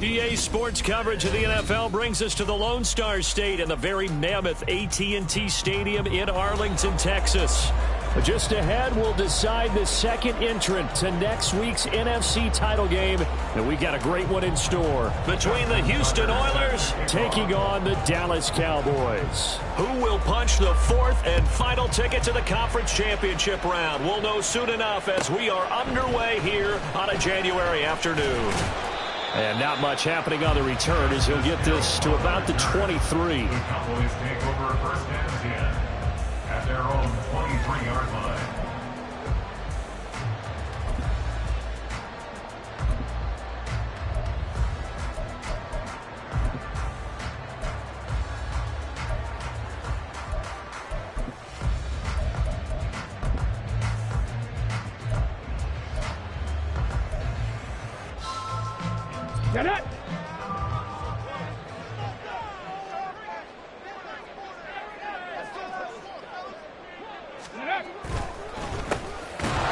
EA Sports coverage of the NFL brings us to the Lone Star State and the very mammoth AT&T Stadium in Arlington, Texas. Just ahead, we'll decide the second entrant to next week's NFC title game, and we got a great one in store. Between the Houston Oilers taking on the Dallas Cowboys. Who will punch the fourth and final ticket to the conference championship round? We'll know soon enough as we are underway here on a January afternoon. And not much happening on the return as he'll get this to about the 23. The Cowboys take over first and 10 at their own 23-yard line. Get it!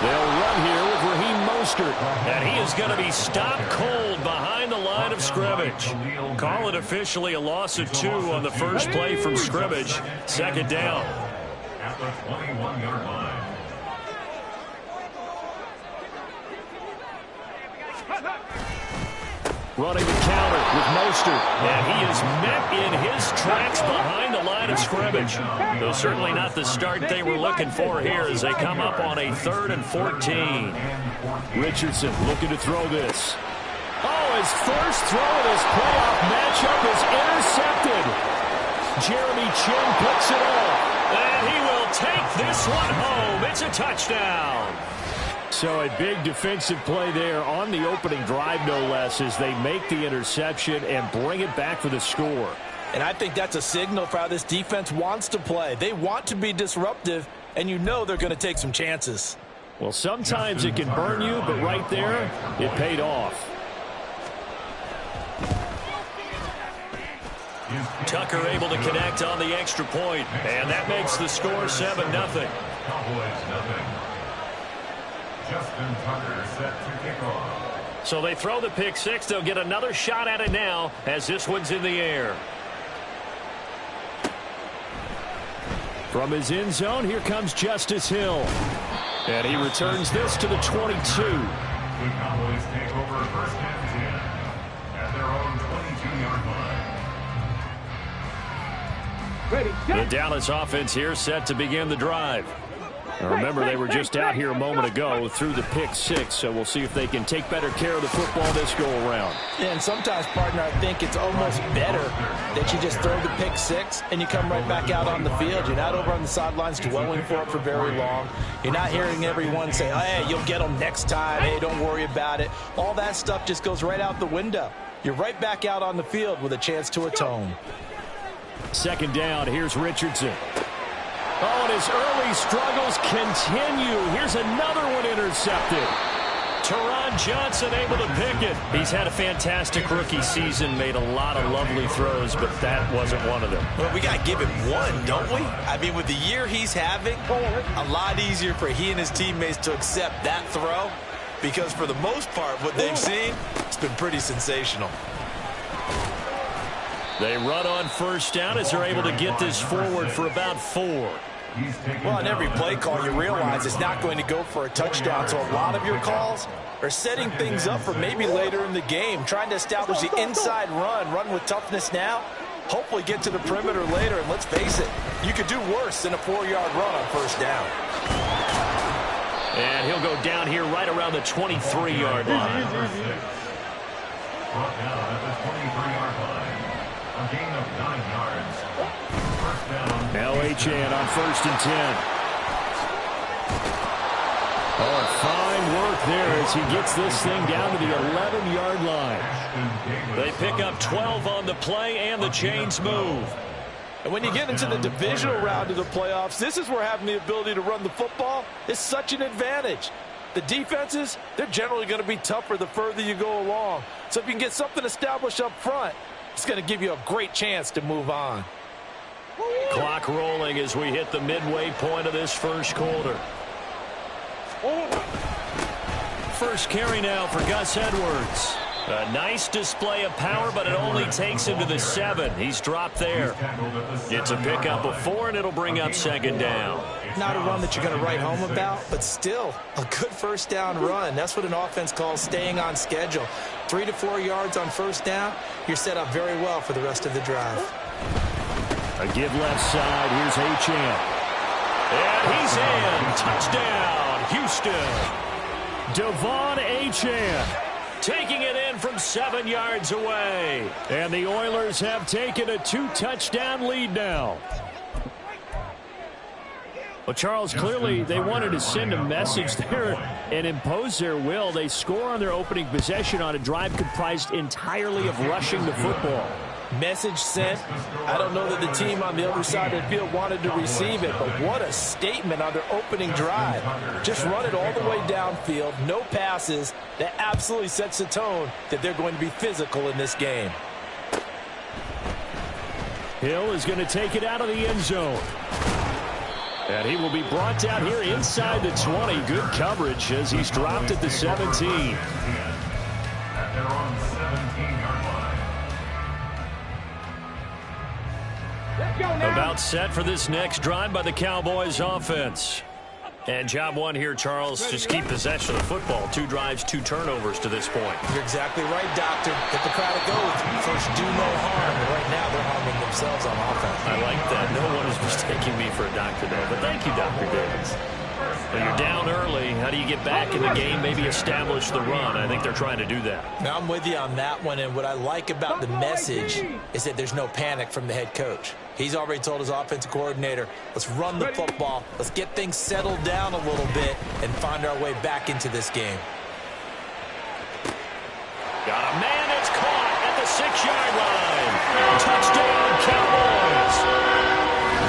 They'll run here with Raheem Mostert, and he is going to be stopped cold behind the line of scrimmage. Call it officially a loss of 2 on the first play from scrimmage. Second down. At the 21-yard line. Running the counter with Mostert, and he is met in his tracks behind the line of scrimmage. Though certainly not the start they were looking for here as they come up on a 3rd and 14. Richardson looking to throw this. Oh, his first throw in his playoff matchup is intercepted. Jeremy Chin picks it off, and he will take this one home. It's a touchdown. So a big defensive play there on the opening drive, no less, as they make the interception and bring it back for the score. And I think that's a signal for how this defense wants to play. They want to be disruptive, and you know they're going to take some chances. Well, sometimes it can burn you, but right there, it paid off. Tucker able to connect on the extra point, and that makes the score 7-0. Cowboys nothing. Justin Tucker set to kick off. So they throw the pick six. They'll get another shot at it now as this one's in the air. From his end zone, here comes Justice Hill. And he returns this to the 22. The Cowboys take over first and 10 at their own 22-yard line. Ready, go. The Dallas offense here set to begin the drive. Now remember, they were just out here a moment ago through the pick six, so we'll see if they can take better care of the football this go-around. And sometimes, partner, I think it's almost better that you just throw the pick six and you come right back out on the field. You're not over on the sidelines dwelling for it for very long. You're not hearing everyone say, hey, you'll get them next time. Hey, don't worry about it. All that stuff just goes right out the window. You're right back out on the field with a chance to atone. Second down, here's Richardson. Oh, and his early struggles continue. Here's another one intercepted. Teron Johnson able to pick it. He's had a fantastic rookie season, made a lot of lovely throws, but that wasn't one of them. Well, we got to give him one, don't we? I mean, with the year he's having, a lot easier for he and his teammates to accept that throw, because for the most part, what they've seen, it's been pretty sensational. They run on first down as they're able to get this forward for about 4. Well, on every play call, you realize it's not going to go for a touchdown, so a lot of your calls are setting things up for maybe later in the game, trying to establish the inside run with toughness now, hopefully get to the perimeter later, and let's face it, you could do worse than a 4-yard run on first down. And he'll go down here right around the 23-yard line. Brought down at the 23-yard line. A gain of 9 yards. First down. Now Achane on first and 10. Oh, fine work there as he gets this thing down to the 11-yard line. They pick up 12 on the play, and the chains move. And when you get into the divisional round of the playoffs, this is where having the ability to run the football is such an advantage. The defenses, they're generally going to be tougher the further you go along. So if you can get something established up front, it's going to give you a great chance to move on. Clock rolling as we hit the midway point of this first quarter. First carry now for Gus Edwards. A nice display of power, but it only takes him to the 7. He's dropped there. It's a pickup of 4, and it'll bring up second down. Not a run that you're going to write home about, but still a good first down run. That's what an offense calls staying on schedule. 3 to 4 yards on first down, you're set up very well for the rest of the drive. A give left side. Here's Achane. And he's in. Touchdown, Houston. Devon Achane taking it in from 7 yards away. And the Oilers have taken a 2-touchdown lead now. Well, Charles, clearly they wanted to send a message there and impose their will. They score on their opening possession on a drive comprised entirely of rushing the football. Message sent. I don't know that the team on the other side of the field wanted to receive it, but what a statement on their opening drive. Just run it all the way downfield, no passes. That absolutely sets the tone that they're going to be physical in this game. Hill is going to take it out of the end zone. And he will be brought down here inside the 20. Good coverage as he's dropped at the 17. At their own 17-yard line. About set for this next drive by the Cowboys offense. And job one here, Charles, just keep possession of the football. 2 drives, 2 turnovers to this point. You're exactly right, Doctor. Hippocratic oath. First, do no harm. And right now, they're harming themselves on offense. I like that. No one is mistaking me for a doctor there. But thank you, Dr. Davis. When you're down early, how do you get back in the game, maybe establish the run? I think they're trying to do that. Now, I'm with you on that one, and what I like about the message is that there's no panic from the head coach. He's already told his offensive coordinator, let's run the football, let's get things settled down a little bit, and find our way back into this game. Got a man that's caught at the 6-yard line. Touchdown, Cowboys.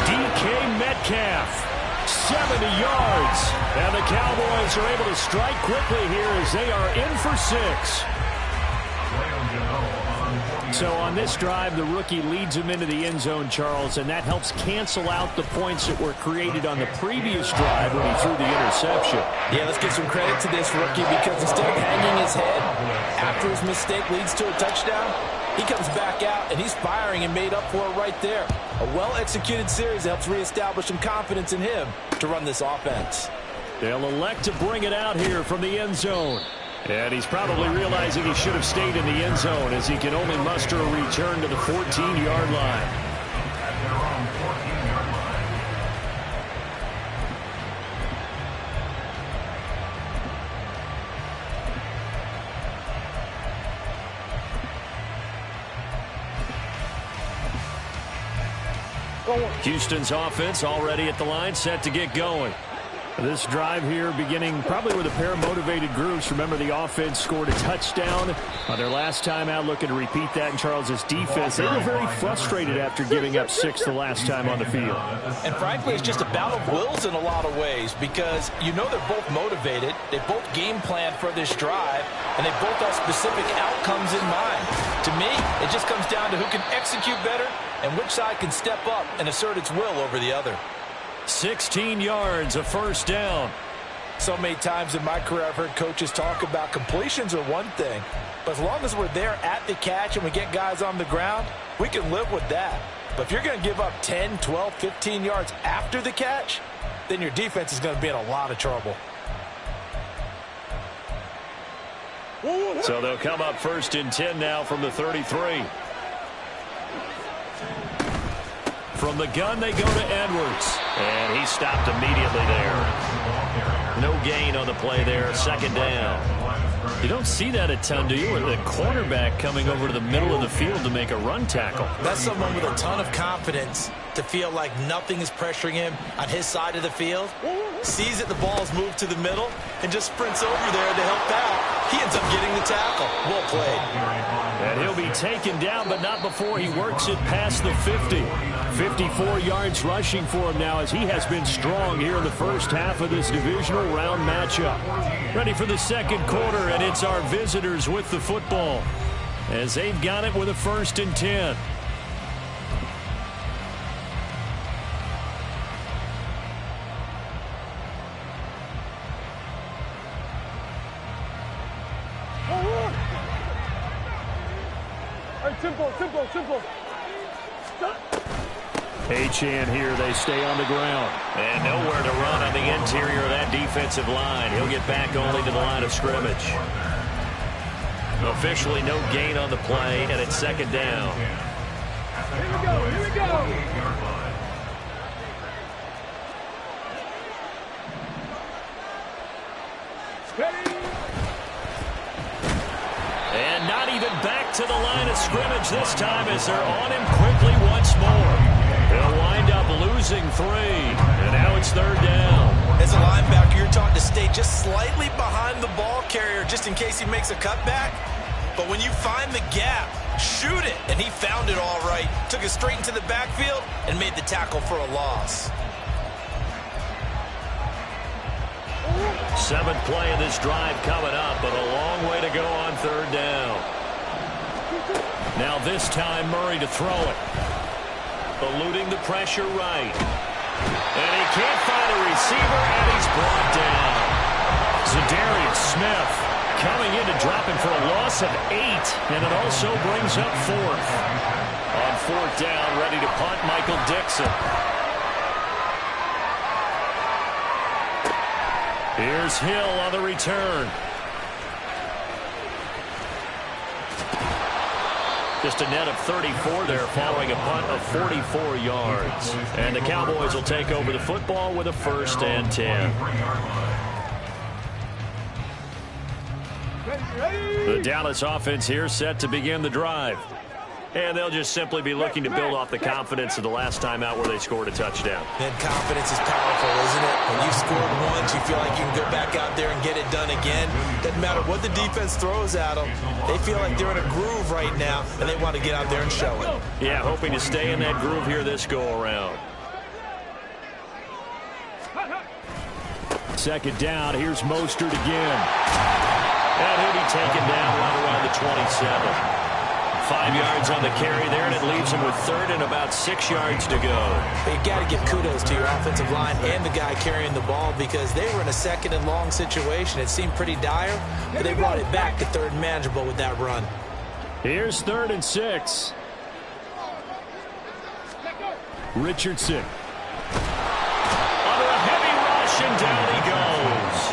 DK Metcalf. 70 yards. And the Cowboys are able to strike quickly here as they are in for 6. So on this drive, the rookie leads him into the end zone, Charles, and that helps cancel out the points that were created on the previous drive when he threw the interception. Yeah, let's give some credit to this rookie because instead of hanging his head after his mistake leads to a touchdown, he comes back out and he's firing and made up for it right there. A well-executed series helps reestablish some confidence in him to run this offense. They'll elect to bring it out here from the end zone. And he's probably realizing he should have stayed in the end zone as he can only muster a return to the 14-yard line. At their own 14-yard line. Houston's offense already at the line, set to get going. This drive here beginning probably with a pair of motivated groups. Remember, the offense scored a touchdown on their last time out, looking to repeat that in Charles's defense. They were very frustrated after giving up 6 the last time on the field. And frankly, it's just a battle of wills in a lot of ways, because you know they're both motivated, they both game plan for this drive, and they both have specific outcomes in mind. To me, it just comes down to who can execute better and which side can step up and assert its will over the other. 16 yards, a first down. So many times in my career I've heard coaches talk about completions are one thing, but as long as we're there at the catch and we get guys on the ground, we can live with that. But if you're going to give up 10, 12, 15 yards after the catch, then your defense is going to be in a lot of trouble. So they'll come up 1st and 10 now from the 33. From the gun, they go to Edwards. And he stopped immediately there. No gain on the play there, 2nd down. You don't see that a ton, do you? With the cornerback coming over to the middle of the field to make a run tackle. That's someone with a ton of confidence to feel like nothing is pressuring him on his side of the field. Sees that the ball's moved to the middle and just sprints over there to help out. He ends up getting the tackle. Well played. And he'll be taken down, but not before he works it past the 50. 54 yards rushing for him now, as he has been strong here in the first half of this divisional round matchup. Ready for the 2nd quarter, and it's our visitors with the football, as they've got it with a 1st and 10. Simple. Achane here, they stay on the ground. And nowhere to run on the interior of that defensive line. He'll get back only to the line of scrimmage. Officially no gain on the play, and it's 2nd down. Here we go. And not even back to the line of scrimmage this time, as they're on him quickly once more. They'll wind up losing 3, and now it's 3rd down. As a linebacker, you're taught to stay just slightly behind the ball carrier just in case he makes a cutback. But when you find the gap, shoot it. And he found it all right. Took it straight into the backfield and made the tackle for a loss. 7th play of this drive coming up, but a long way to go on 3rd down. Now this time Murray to throw it. Eluding the pressure right. And he can't find a receiver, and he's brought down. Zadarius Smith coming in to drop him for a loss of 8, and it also brings up 4th. On 4th down, ready to punt, Michael Dixon. Here's Hill on the return. Just a net of 34 there following a punt of 44 yards. And the Cowboys will take over the football with a 1st and 10. The Dallas offense here set to begin the drive. And they'll just simply be looking to build off the confidence of the last time out where they scored a touchdown. And confidence is powerful, isn't it? When you've scored once, you feel like you can go back out there and get it done again. Doesn't matter what the defense throws at them. They feel like they're in a groove right now, and they want to get out there and show it. Yeah, hoping to stay in that groove here this go-around. 2nd down, here's Mostert again. And he'll be taken down right around the 27. 5 yards on the carry there, and it leaves him with 3rd and about 6 yards to go. You got to give kudos to your offensive line and the guy carrying the ball, because they were in a 2nd and long situation. It seemed pretty dire, but they brought it back to 3rd and manageable with that run. Here's 3rd and 6. Richardson. Under a heavy rush, and down he goes.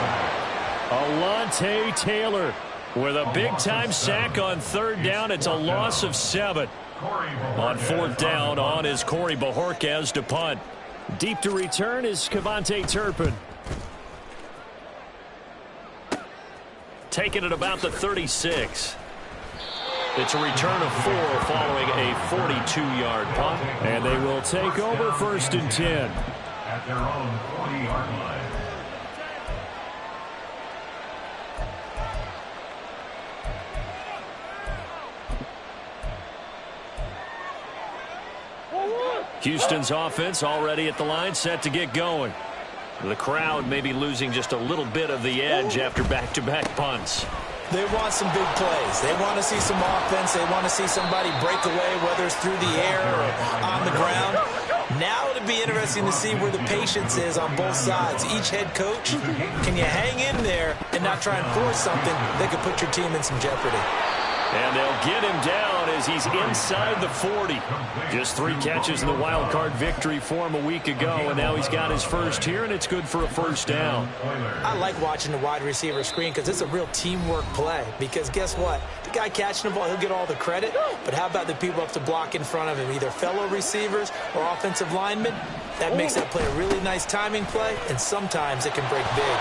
Alontae Taylor with a big-time sack on 3rd down. It's a loss of 7. On 4th down, on is Corey Bojorquez to punt. Deep to return is Kevontae Turpin. Taking it about the 36. It's a return of 4 following a 42-yard punt. And they will take over 1st and 10. At their own 40-yard line. Houston's offense already at the line, set to get going. The crowd may be losing just a little bit of the edge after back-to-back punts. They want some big plays. They want to see some offense. They want to see somebody break away, whether it's through the air or on the ground. Now it'll be interesting to see where the patience is on both sides. Each head coach, can you hang in there and not try and force something that could put your team in some jeopardy? And they'll get him down as he's inside the 40. Just 3 catches in the wild card victory for him a week ago, and now he's got his first here, and it's good for a first down. I like watching the wide receiver screen because it's a real teamwork play. Because guess what? The guy catching the ball, he'll get all the credit, but how about the people up to block in front of him, either fellow receivers or offensive linemen? That makes that play a really nice timing play, and sometimes it can break big.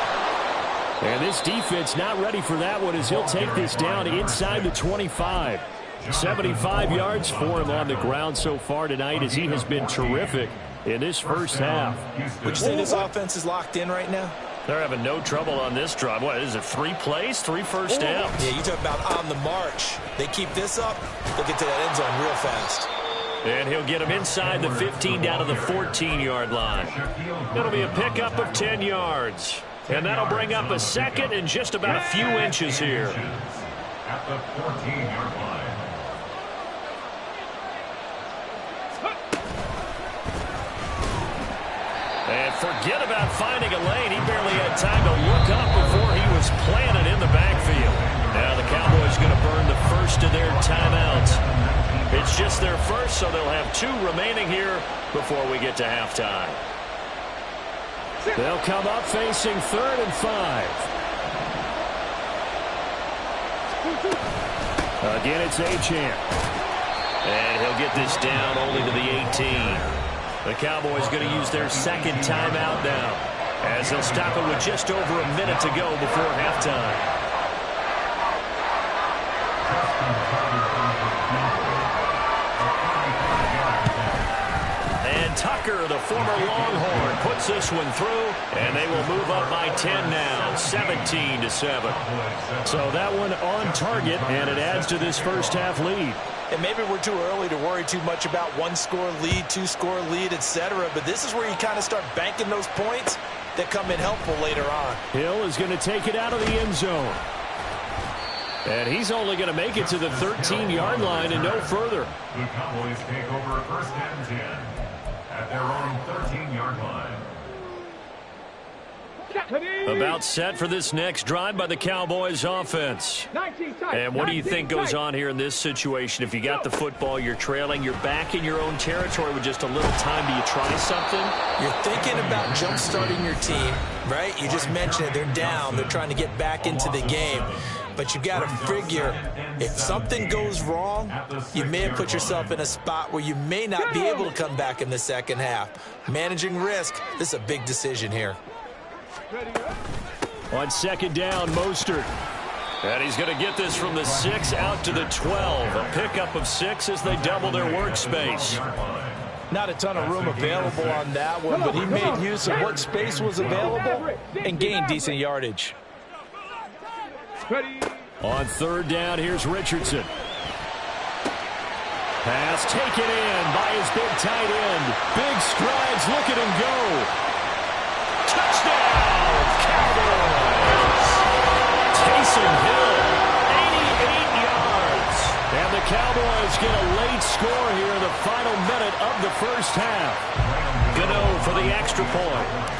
And this defense not ready for that one as he'll take this down inside the 25. 75 yards for him on the ground so far tonight as he has been terrific in this first half. Would you say this offense is locked in right now? They're having no trouble on this drive. What is it, 3 plays, 3 first downs? Yeah, you talk about on the march. They keep this up, they'll get to that end zone real fast. And he'll get him inside the 15 down to the 14-yard line. It'll be a pickup of 10 yards. And that'll bring up a second and just about a few inches here. At the 14-yard line. And forget about finding a lane. He barely had time to look up before he was planted in the backfield. Now the Cowboys going to burn the first of their timeouts. It's just their first, so they'll have 2 remaining here before we get to halftime. They'll come up facing 3rd and 5. Again, it's Achane. And he'll get this down only to the 18. The Cowboys going to use their second timeout now as they'll stop it with just over a minute to go before halftime. Tucker, the former Longhorn, puts this one through, and they will move up by 10 now, 17-7. So that one on target, and it adds to this first half lead. And maybe we're too early to worry too much about 1-score lead, 2-score lead, etc. But this is where you kind of start banking those points that come in helpful later on. Hill is going to take it out of the end zone. And he's only going to make it to the 13-yard line and no further. The Cowboys take over 1st and 10 at their own 13-yard line. About set for this next drive by the Cowboys offense. And what do you think goes on here in this situation? If you got the football, you're trailing, you're back in your own territory with just a little time. Do you try something? You're thinking about jump-starting your team, right? You just mentioned it. They're down. They're trying to get back into the game. But you got to figure, if something goes wrong, you may have put yourself in a spot where you may not be able to come back in the second half. Managing risk, this is a big decision here. On second down, Mostert. And he's going to get this from the 6 out to the 12. A pickup of 6 as they double their workspace. Not a ton of room available on that one, but he made use of what space was available and gained decent yardage. On third down, here's Richardson. Pass taken in by his big tight end. Big strides, look at him go. Touchdown, Cowboys! Taysom Hill, 88 yards. And the Cowboys get a late score here in the final minute of the first half. Gano for the extra point.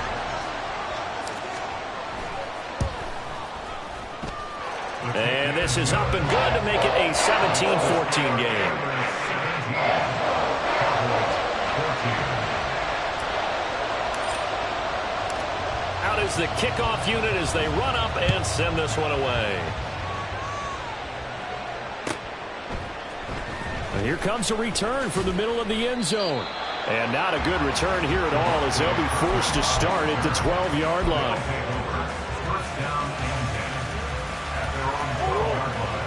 And this is up and good to make it a 17-14 game. Out is the kickoff unit as they run up and send this one away. And here comes a return from the middle of the end zone. And not a good return here at all as they'll be forced to start at the 12-yard line.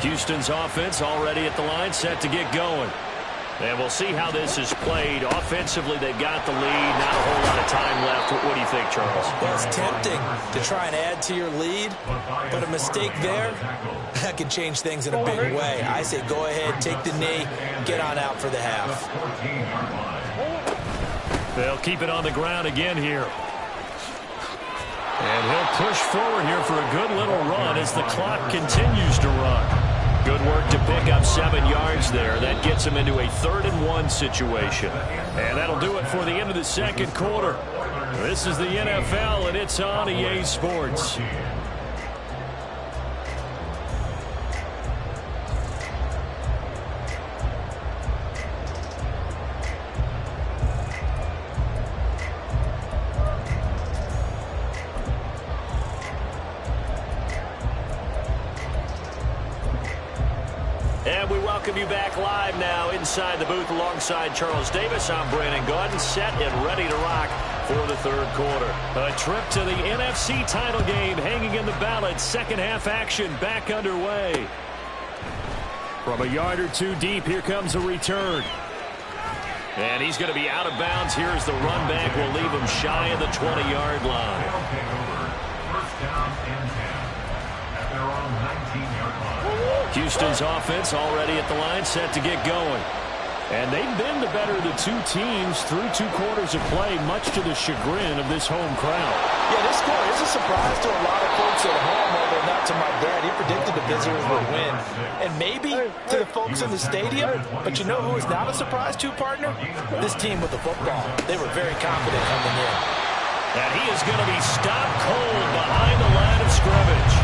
Houston's offense already at the line, set to get going. And we'll see how this is played. Offensively, they've got the lead. Not a whole lot of time left. What do you think, Charles? Well, it's tempting to try and add to your lead, but a mistake there, that can change things in a big way. I say go ahead, take the knee, get on out for the half. They'll keep it on the ground again here. And he'll push forward here for a good little run as the clock continues to run. Good work to pick up 7 yards there. That gets him into a 3rd-and-1 situation. And that'll do it for the end of the second quarter. This is the NFL, and it's on EA Sports. And we welcome you back live now inside the booth alongside Charles Davis. I'm Brandon Gaudin, set and ready to rock for the 3rd quarter. A trip to the NFC title game hanging in the balance. Second half action back underway. From a yard or 2 deep, here comes a return. And he's going to be out of bounds. Here's the run back. Will leave him shy of the 20-yard line. First down and 10 at their own 19-yard line. Houston's offense already at the line, set to get going. And they've been the better of the 2 teams through 2 quarters of play, much to the chagrin of this home crowd. Yeah, this score is a surprise to a lot of folks at home, although not to my dad. He predicted the visitors would win. And maybe to the folks in the stadium, but you know who is not a surprise to, partner? This team with the football. They were very confident coming in. And he is going to be stopped cold behind the line of scrimmage.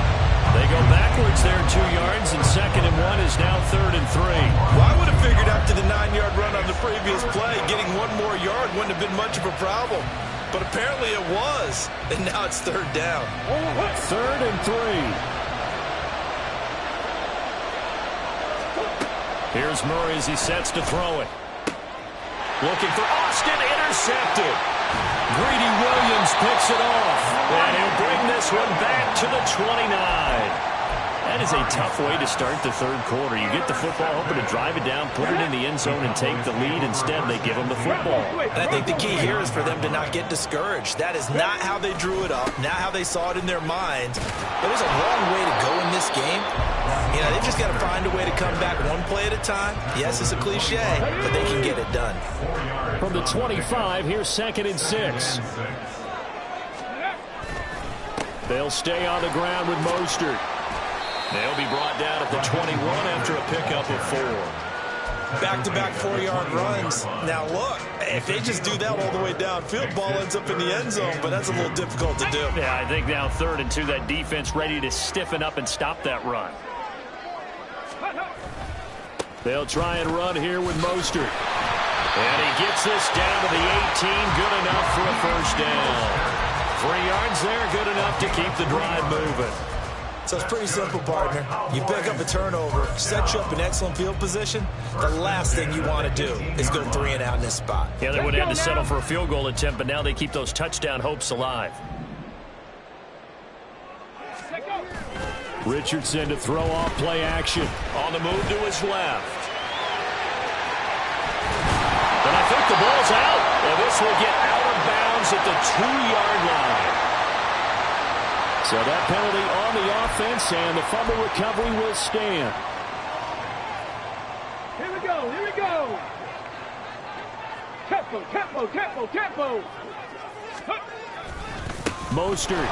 They go backwards there 2 yards, and 2nd-and-1 is now 3rd-and-3. Well, I would have figured after the 9-yard run on the previous play, getting 1 more yard wouldn't have been much of a problem. But apparently it was, and now it's 3rd down. 3rd-and-3. Here's Murray as he sets to throw it. Looking for Austin, intercepted. Greedy Williams picks it off, and he'll bring this one back to the 29. That is a tough way to start the 3rd quarter. You get the football, hoping to drive it down, put it in the end zone, and take the lead. Instead, they give them the football. And I think the key here is for them to not get discouraged. That is not how they drew it up, not how they saw it in their minds. There was a long way to go in this game. You know, they've just got to find a way to come back 1 play at a time. Yes, it's a cliche, but they can get it done. From the 25, here's 2nd-and-6. They'll stay on the ground with Mostert. They'll be brought down at the 21 after a pickup of 4. Back-to-back 4-yard runs. Now, look, if they just do that all the way downfield, ball ends up in the end zone, but that's a little difficult to do. Yeah, I think now 3rd-and-2, that defense ready to stiffen up and stop that run. They'll try and run here with Mostert. And he gets this down to the 18, good enough for a 1st down. 3 yards there, good enough to keep the drive moving. So it's pretty simple, partner. You pick up a turnover, set you up in excellent field position. The last thing you want to do is go 3 and out in this spot. Yeah, they would have had to settle for a field goal attempt, but now they keep those touchdown hopes alive. Richardson to throw off play action. On the move to his left. And I think the ball's out. And this will get out of bounds at the 2-yard line. So that penalty on the offense, and the fumble recovery will stand. Here we go, here we go. Tempo, tempo, tempo, tempo. Mostert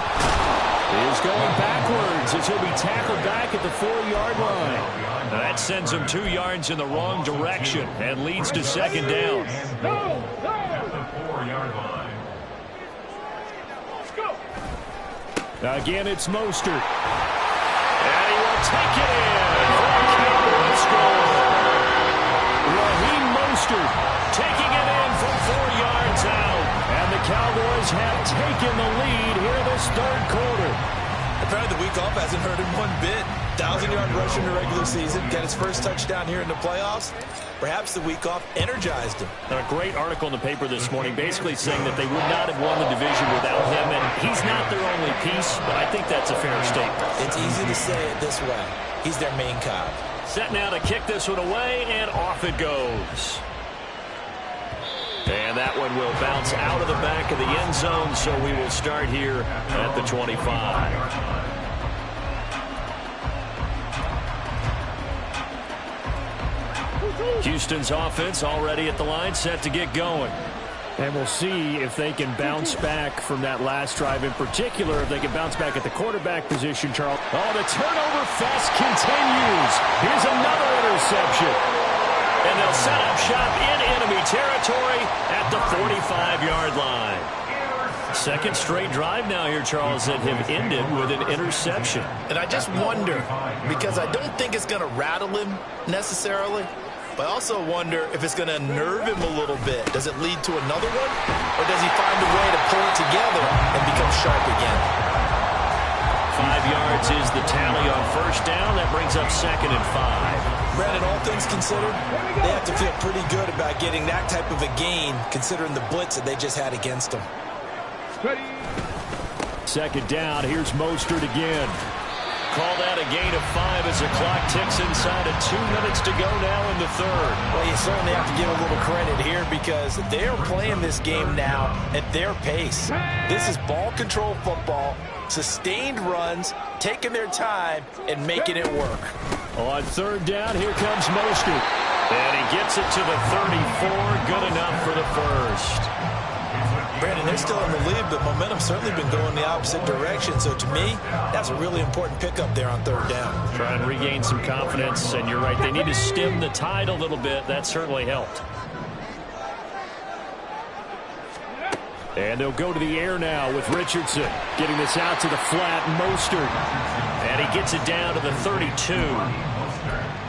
is going backwards as he'll be tackled back at the 4-yard line. That sends him 2 yards in the wrong direction and leads to 2nd down. No, no. At the 4-yard line. Again, it's Mostert. And he will take it in for a Cowboys score. Raheem Mostert taking it in from 4 yards out. And the Cowboys have taken the lead here this 3rd quarter. Apparently the week off hasn't hurt him one bit. 1,000-yard rush in the regular season, got his first touchdown here in the playoffs. Perhaps the week off energized him. A great article in the paper this morning basically saying that they would not have won the division without him, and he's not their only piece, but I think that's a fair statement. It's easy to say it this way. He's their main cog. Set now to kick this one away, and off it goes. And that one will bounce out of the back of the end zone, so we will start here at the 25. Houston's offense already at the line, set to get going. And we'll see if they can bounce back from that last drive, in particular, if they can bounce back at the quarterback position, Charles. Oh, the turnover fest continues. Here's another interception. And they'll set up shop in enemy territory at the 45-yard line. Second straight drive now here, Charles, that have ended with an interception. And I just wonder, because I don't think it's going to rattle him necessarily, but I also wonder if it's going to unnerve him a little bit. Does it lead to another one? Or does he find a way to pull it together and become sharp again? 5 yards is the tally on first down. That brings up 2nd and 5. Brandon, all things considered, they have to feel pretty good about getting that type of a gain, considering the blitz that they just had against them. Second down. Here's Mostert again. Call that a gain of 5 as the clock ticks inside of 2 minutes to go now in the third. Well, you certainly have to give a little credit here because they're playing this game now at their pace. This is ball control football, sustained runs, taking their time, and making it work. On third down, here comes Mostert. And he gets it to the 34. Good enough for the first. Brandon, they're still in the lead, but momentum's certainly been going the opposite direction. So to me, that's a really important pickup there on third down. Try and regain some confidence, and you're right. They need to stem the tide a little bit. That certainly helped. And they'll go to the air now with Richardson. Getting this out to the flat, Mostert. And he gets it down to the 32.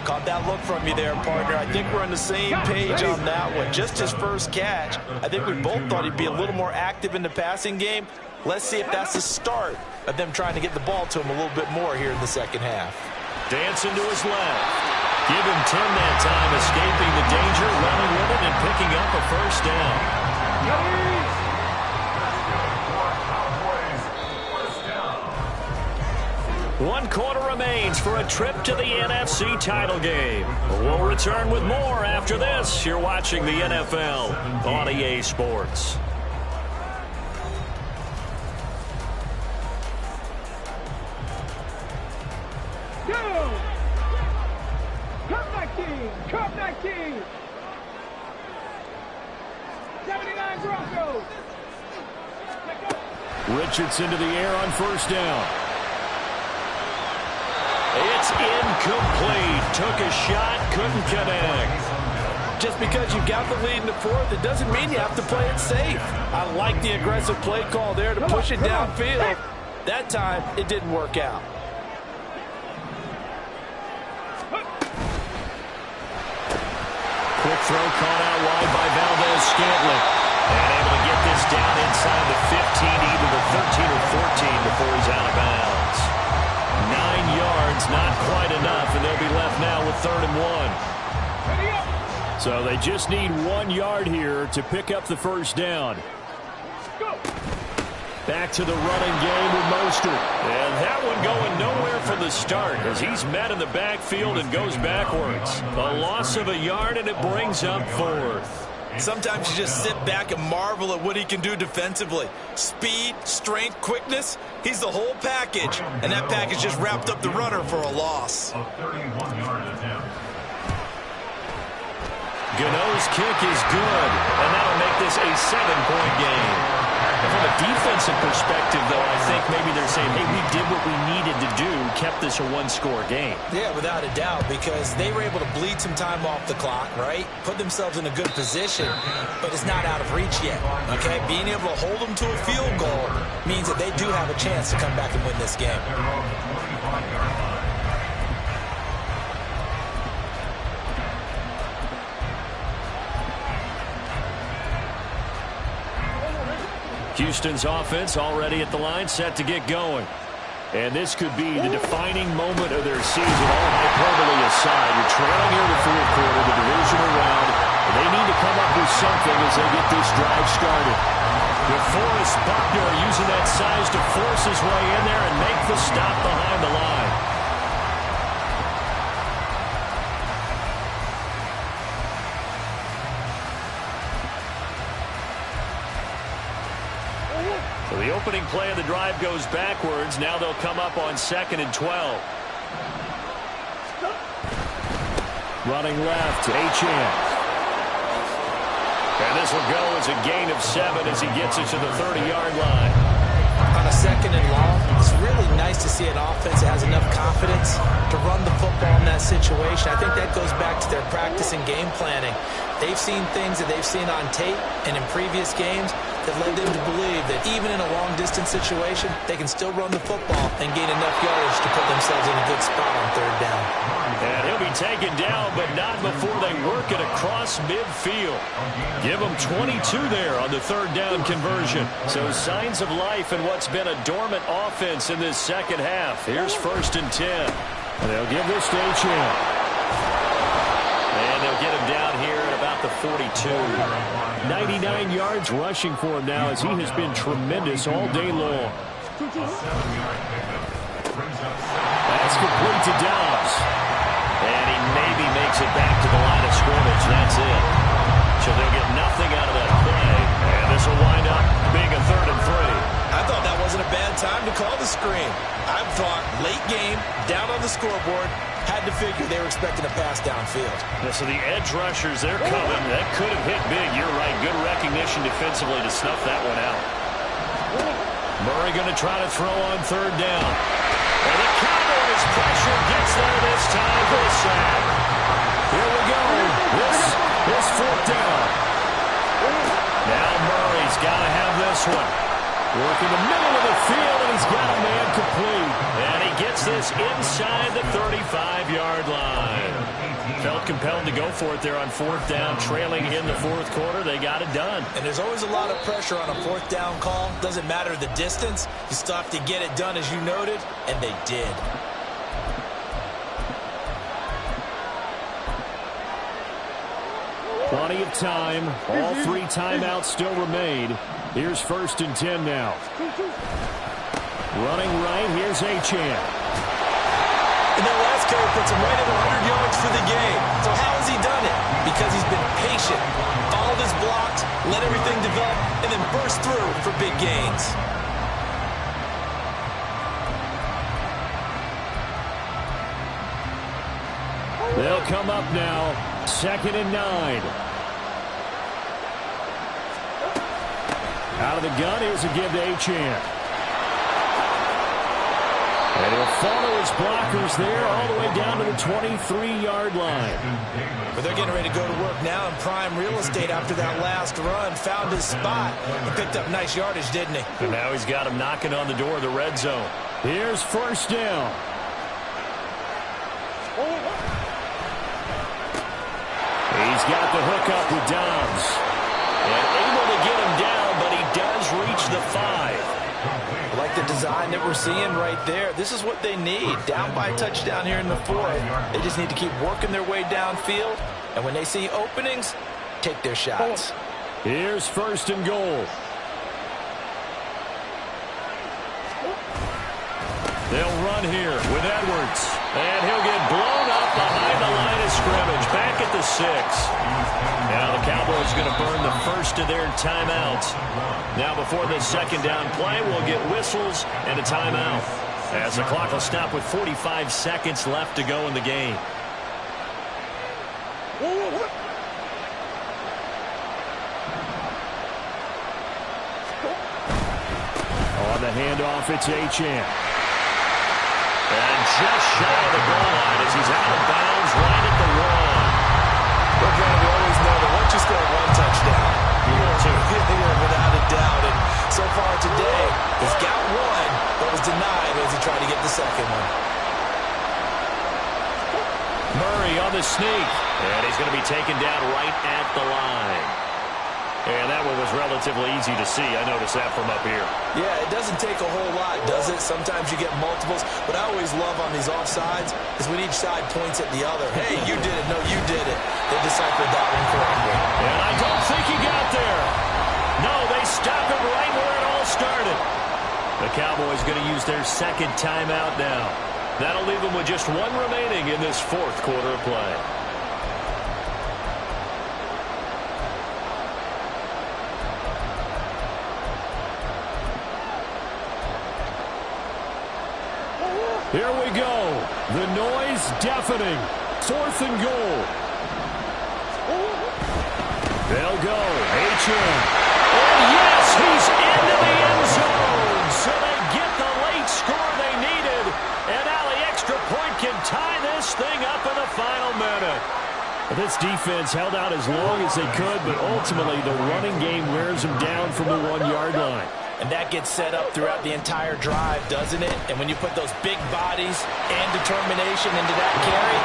Caught that look from you there, partner. I think we're on the same page on that one. Just his first catch. I think we both thought he'd be a little more active in the passing game. Let's see if that's the start of them trying to get the ball to him a little bit more here in the second half. Dancing to his left. Give him 10 that time, escaping the danger, running with it, and picking up a first down. 1 quarter remains for a trip to the NFC title game. We'll return with more after this. You're watching the NFL on EA Sports. Go! Come back team! Come back team! 79 Broncos! Richardson to the air on first down. It's incomplete. Took a shot, couldn't connect. Just because you got the lead in the fourth, it doesn't mean you have to play it safe. I like the aggressive play call there to push it downfield. That time, it didn't work out. Quick throw caught out wide by Valdez-Scantling. And able to get this down inside the 15, either the 13 or 14 before he's out of bounds. 9 yards, not quite enough, and they'll be left now with 3rd and 1. So they just need 1 yard here to pick up the first down. Back to the running game with Mostert. And that one going nowhere from the start as he's met in the backfield and goes backwards. A loss of a yard, and it brings up 4th. Sometimes you just sit back and marvel at what he can do defensively. Speed, strength, quickness, he's the whole package. And that package just wrapped up the runner for a loss. A 31-yard attempt. Gano's kick is good, and that'll make this a 7-point game. And from a defensive perspective, though, I think maybe they're saying, hey, we did what we needed to do, kept this a 1-score game. Yeah, without a doubt, because they were able to bleed some time off the clock, right? Put themselves in a good position, but it's not out of reach yet, okay? Being able to hold them to a field goal means that they do have a chance to come back and win this game. Houston's offense already at the line, set to get going. And this could be the defining moment of their season, all hyperbole aside. You're trailing here in the fourth quarter, the divisional round, and they need to come up with something as they get this drive started. DeForest Buckner using that size to force his way in there and make the stop behind the line. So the opening play of the drive goes backwards. Now they'll come up on 2nd and 12. Running left, Achane. And this will go as a gain of 7 as he gets it to the 30-yard line. On a 2nd and long, it's really nice to see an offense that has enough confidence to run the football in that situation. I think that goes back to their practice and game planning. They've seen things that they've seen on tape and in previous games that led them to believe that even in a long-distance situation, they can still run the football and gain enough yardage to put themselves in a good spot on 3rd down. And he'll be taken down, but not before they work it across midfield. Give them 22 there on the 3rd down conversion. So signs of life in what's been a dormant offense in this second half. Here's 1st and 10. And they'll give this to H.M. And they'll get him down here at about the 42. 99 yards rushing for him now as he has been tremendous all day long. That's complete to Dobbs. And he maybe makes it back to the line of scrimmage. That's it. So they'll get nothing out of that play. And this will wind up being a 3rd and 3. I thought that wasn't a bad time to call the screen. I thought late game, down on the scoreboard, had to figure they were expecting a pass downfield. So the edge rushers, they're coming. That could have hit big. You're right. Good recognition defensively to snuff that one out. Murray going to try to throw on 3rd down. And the Cowboys pressure gets there this time for a sack. Here we go. This 4th down. Now Murray's got to have this one. Working the middle of the field, and he's got a man complete. And he gets this inside the 35-yard line. Felt compelled to go for it there on 4th down, trailing in the 4th quarter. They got it done. And there's always a lot of pressure on a 4th down call. Doesn't matter the distance. You still have to get it done, as you noted, and they did. Plenty of time. All 3 timeouts still remain. Here's 1st and 10 now. Running right, here's Achane. And that last carry puts him right at 100 yards for the game. So how has he done it? Because he's been patient, followed his blocks, let everything develop, and then burst through for big gains. They'll come up now. 2nd and 9. Out of the gun, here's a give to Achane. And he'll follow his blockers there all the way down to the 23-yard line. But they're getting ready to go to work now in prime real estate after that last run. Found his spot. He picked up nice yardage, didn't he? And now he's got him knocking on the door of the red zone. Here's 1st down. He's got the hook up with Dobbs. And able to get him down, but he does reach the 5. I like the design that we're seeing right there. This is what they need. Down by a touchdown here in the 4th. They just need to keep working their way downfield. And when they see openings, take their shots. Here's 1st and goal. They'll run here with Edwards. And he'll get blown up behind the line of scrimmage. Back at the 6. Now the Cowboys going to burn the first of their timeouts. Now before the 2nd down play, we'll get whistles and a timeout. As the clock will stop with 45 seconds left to go in the game. On the handoff, it's Achane. And just shy of the goal line as he's out of bounds right at the 1. Look, man, we always know that once you score 1 touchdown, you're without a doubt. And so far today, he's got 1, but was denied as he tried to get the 2nd one. Murray on the sneak. And he's going to be taken down right at the line. And that one was relatively easy to see. I noticed that from up here. Yeah, it doesn't take a whole lot, does it? Sometimes you get multiples. What I always love on these offsides is when each side points at the other. Hey, you did it. No, you did it. They deciphered that one correctly. And I don't think he got there. No, they stop him right where it all started. The Cowboys going to use their 2nd timeout now. That'll leave them with just 1 remaining in this 4th quarter of play. Here we go. The noise deafening. 4th and goal. They'll go. reception. And yes, he's into the end zone. So they get the late score they needed. And now the extra point can tie this thing up in the final minute. This defense held out as long as they could, but ultimately the running game wears them down from the 1-yard line. And that gets set up throughout the entire drive, doesn't it? And when you put those big bodies and determination into that carry,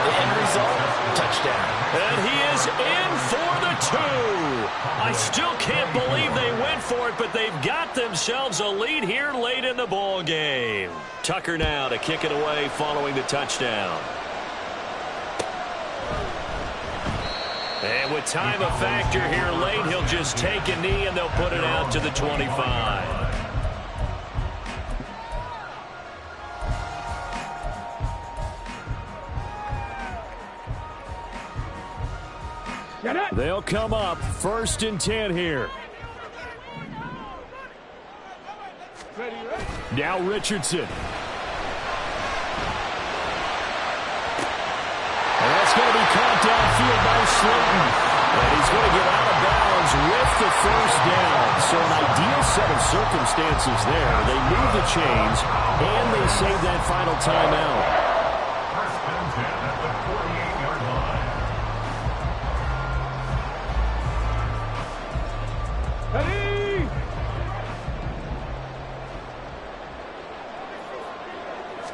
the end result, touchdown. And he is in for the 2. I still can't believe they went for it, but they've got themselves a lead here late in the ball game. Tucker now to kick it away following the touchdown. And with time a factor here late, he'll just take a knee and they'll put it out to the 25. They'll come up 1st and 10 here. Now Richardson. And that's going to be caught downfield by Slayton. And he's going to get out of bounds with the 1st down. So an ideal set of circumstances there. They move the chains, and they save that final timeout. 1st and 10 at the 48-yard line. Ready?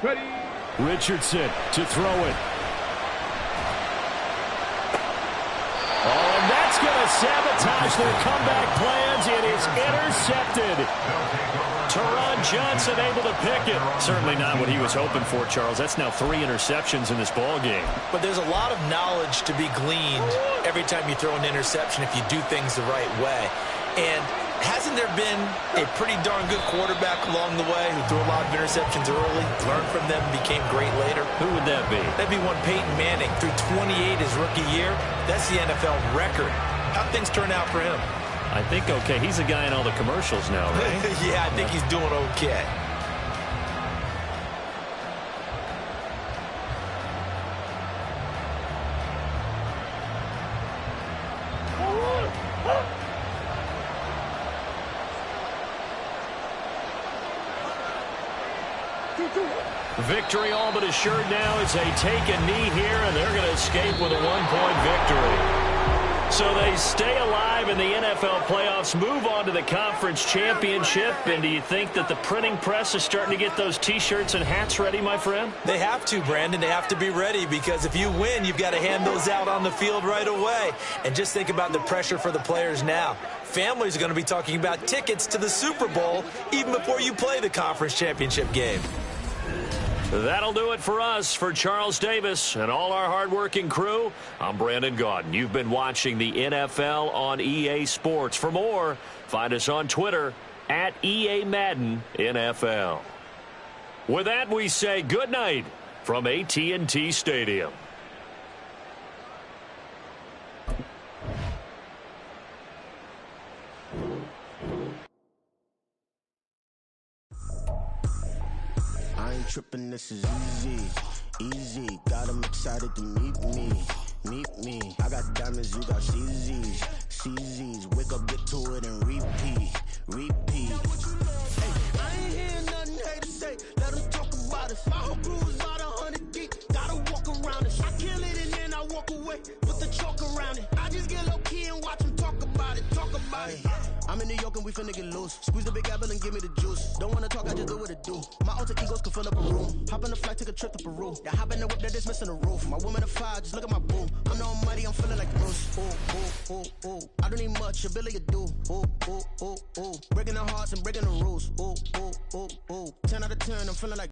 Ready. Richardson to throw it. Oh, and that's going to sabotage their comeback plans. It is intercepted. Teron Johnson able to pick it. Certainly not what he was hoping for, Charles. That's now 3 interceptions in this ball game. But there's a lot of knowledge to be gleaned every time you throw an interception if you do things the right way. And hasn't there been a pretty darn good quarterback along the way who threw a lot of interceptions early, learned from them, became great later? Who would that be? That'd be one Peyton Manning, threw 28 his rookie year. That's the NFL record. How'd things turn out for him? I think okay. He's a guy in all the commercials now, right? Yeah, I think he's doing okay. Victory all but assured now as they take a knee here, and they're going to escape with a 1-point victory. So they stay alive in the NFL playoffs, move on to the conference championship. And do you think that the printing press is starting to get those T-shirts and hats ready, my friend? They have to, Brandon. They have to be ready because if you win, you've got to hand those out on the field right away. And just think about the pressure for the players now. Families are going to be talking about tickets to the Super Bowl even before you play the conference championship game. That'll do it for us. For Charles Davis and all our hardworking crew, I'm Brandon Gaudin. You've been watching the NFL on EA Sports. For more, find us on Twitter at EA Madden NFL. With that, we say good night from AT&T Stadium. I ain't tripping, this is easy, got them excited to meet me, I got diamonds, you got CZs, wake up, get to it, and repeat, hey, I ain't hearing nothing haters say, let them talk about us, my whole crew is about 100 deep, gotta walk around it, I kill it and then I walk away, with the chalk around it, I just get low-key and watch them talk about it. I'm in New York and we finna get loose. Squeeze the big apple and give me the juice. Don't wanna talk, I just do what it do. My alter egos can fill up a room. Hop on the flight, take a trip to Peru. Yeah, hop in the whip that is missing the roof. My woman a fire, just look at my boo. I'm no money, I'm feeling like Bruce. Ooh. I don't need much, ability to do. Ooh. Breaking the hearts and breaking the rules. Ooh. 10 out of 10, I'm feeling like